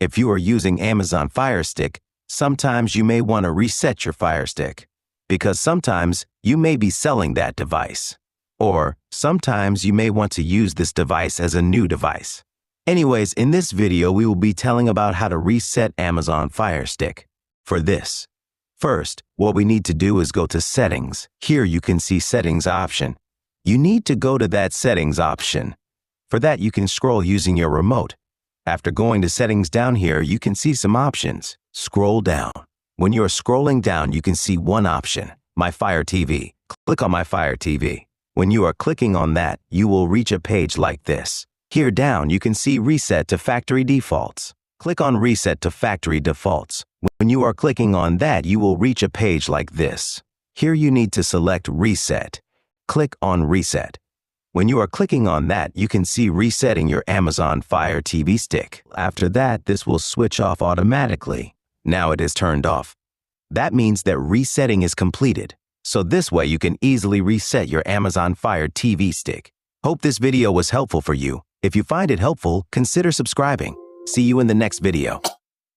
If you are using Amazon Fire Stick, sometimes you may want to reset your Fire Stick, because sometimes you may be selling that device. Or sometimes you may want to use this device as a new device. Anyways, in this video, we will be telling about how to reset Amazon Fire Stick. For this, first, what we need to do is go to Settings. Here you can see Settings option. You need to go to that Settings option. For that, you can scroll using your remote. After going to Settings down here, you can see some options. Scroll down. When you're scrolling down, you can see one option, My Fire TV. Click on My Fire TV. When you are clicking on that, you will reach a page like this. Here down, you can see Reset to Factory Defaults. Click on Reset to Factory Defaults. When you are clicking on that, you will reach a page like this. Here you need to select Reset. Click on Reset. When you are clicking on that, you can see resetting your Amazon Fire TV stick. After that, this will switch off automatically. Now it is turned off. That means that resetting is completed. So this way you can easily reset your Amazon Fire TV stick. Hope this video was helpful for you. If you find it helpful, consider subscribing. See you in the next video.